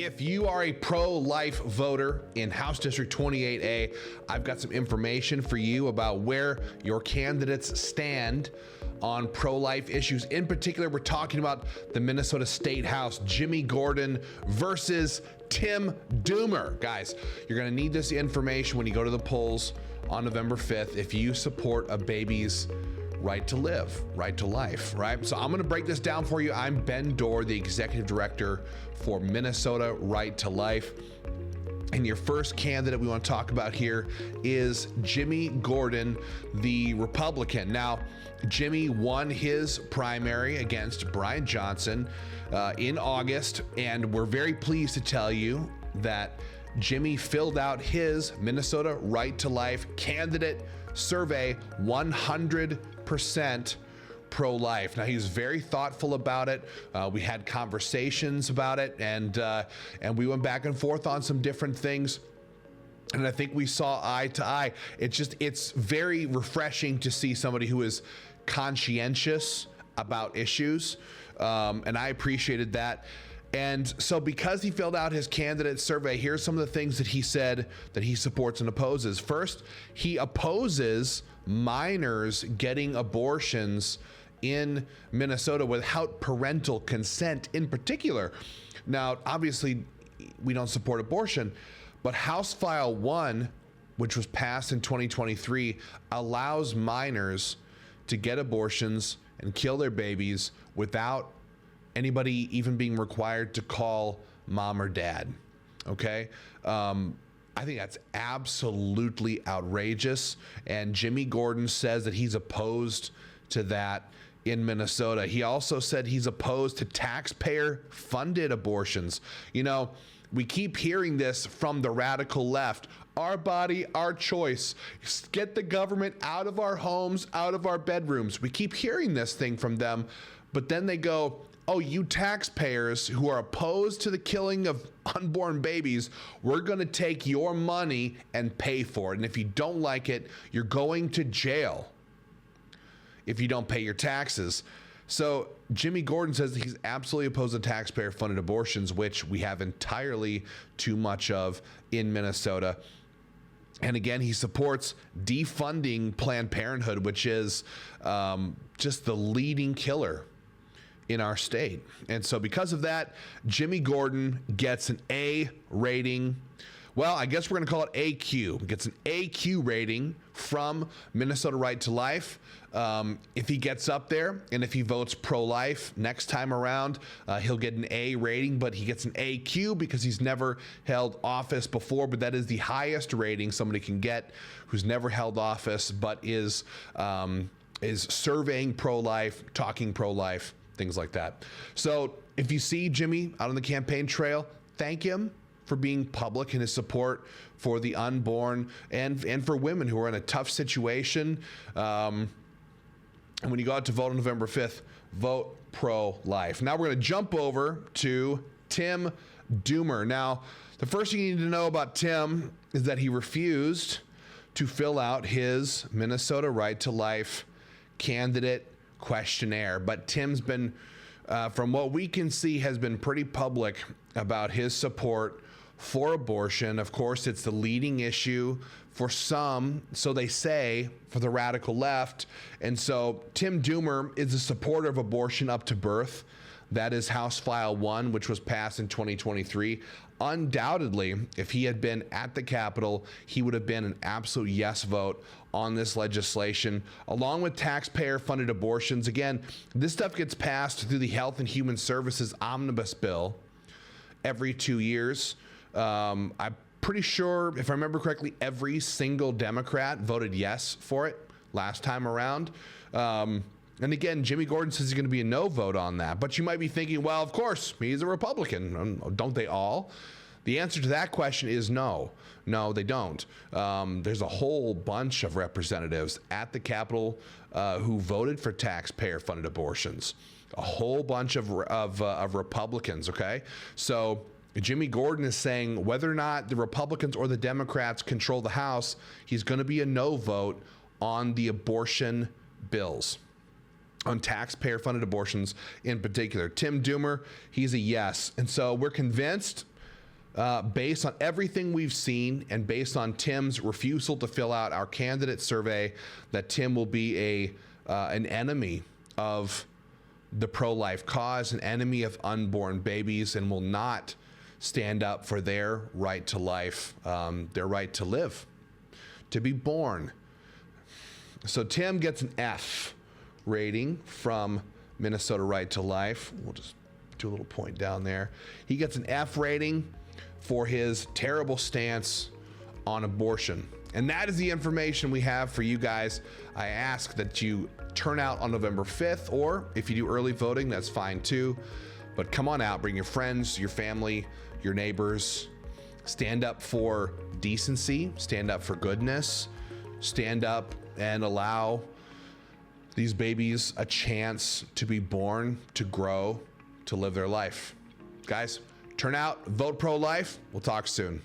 If you are a pro-life voter in House District 28A, I've got some information for you about where your candidates stand on pro-life issues. In particular, we're talking about the Minnesota State House, Jimmy Gordon versus Tim Doomer. Guys, you're gonna need this information when you go to the polls on November 5th if you support a baby's right to live, right to life, right? So I'm gonna break this down for you. I'm Ben Dorr, the executive director for Minnesota Right to Life. And your first candidate we want to talk about here is Jimmy Gordon, the Republican. Now, Jimmy won his primary against Brian Johnson in August, and we're very pleased to tell you that Jimmy filled out his Minnesota Right to Life candidate survey 100% pro-life. Now, he was very thoughtful about it. We had conversations about it, and we went back and forth on some different things. And I think we saw eye to eye. It's very refreshing to see somebody who is conscientious about issues, and I appreciated that. And so because he filled out his candidate survey, here's some of the things that he said that he supports and opposes. First, he opposes minors getting abortions in Minnesota without parental consent in particular. Now, obviously, we don't support abortion, but House File 1, which was passed in 2023, allows minors to get abortions and kill their babies without anybody even being required to call mom or dad. Okay? I think that's absolutely outrageous. And Jimmy Gordon says that he's opposed to that in Minnesota. He also said he's opposed to taxpayer-funded abortions. You know, we keep hearing this from the radical left. Our body, our choice. Get the government out of our homes, out of our bedrooms. We keep hearing this thing from them, but then they go, oh, you taxpayers who are opposed to the killing of unborn babies, we're going to take your money and pay for it. And if you don't like it, you're going to jail if you don't pay your taxes. So Jimmy Gordon says that he's absolutely opposed to taxpayer-funded abortions, which we have entirely too much of in Minnesota. And again, he supports defunding Planned Parenthood, which is just the leading killer in our state. And so because of that, Jimmy Gordon gets an A rating. Well, I guess we're going to call it AQ. Gets an AQ rating from Minnesota Right to Life. If he gets up there and if he votes pro-life next time around, he'll get an A rating, but he gets an AQ because he's never held office before. But that is the highest rating somebody can get who's never held office but is surveying pro-life, talking pro-life, things like that. So if you see Jimmy out on the campaign trail, thank him for being public in his support for the unborn and for women who are in a tough situation. And when you go out to vote on November 5th, vote pro-life. Now we're going to jump over to Tim Doomer. Now, the first thing you need to know about Tim is that he refused to fill out his Minnesota Right to Life candidate questionnaire. But Tim's been, from what we can see, has been pretty public about his support for abortion. Of course, it's the leading issue for some, so they say, for the radical left. And so Tim Doomer is a supporter of abortion up to birth. That is House File 1, which was passed in 2023. Undoubtedly, if he had been at the Capitol, he would have been an absolute yes vote on this legislation, along with taxpayer-funded abortions. Again, this stuff gets passed through the Health and Human Services Omnibus Bill every 2 years. I'm pretty sure, if I remember correctly, every single Democrat voted yes for it last time around. And again, Jimmy Gordon says he's going to be a no vote on that. But you might be thinking, well, of course, he's a Republican. Don't they all? The answer to that question is no. No, they don't. There's a whole bunch of representatives at the Capitol who voted for taxpayer-funded abortions. A whole bunch of Republicans, okay? So Jimmy Gordon is saying whether or not the Republicans or the Democrats control the House, he's going to be a no vote on the abortion bills, on taxpayer-funded abortions in particular. Tim Doomer, he's a yes. And so we're convinced based on everything we've seen and based on Tim's refusal to fill out our candidate survey, that Tim will be an enemy of the pro-life cause, an enemy of unborn babies, and will not stand up for their right to life, their right to live, to be born. So Tim gets an F rating from Minnesota Right to Life. We'll just do a little point down there. He gets an F rating for his terrible stance on abortion. And that is the information we have for you guys. I ask that you turn out on November 5th, or if you do early voting, that's fine too. But come on out, bring your friends, your family, your neighbors. Stand up for decency, stand up for goodness, stand up and allow these babies a chance to be born, to grow, to live their life. Guys, turn out, vote pro-life. We'll talk soon.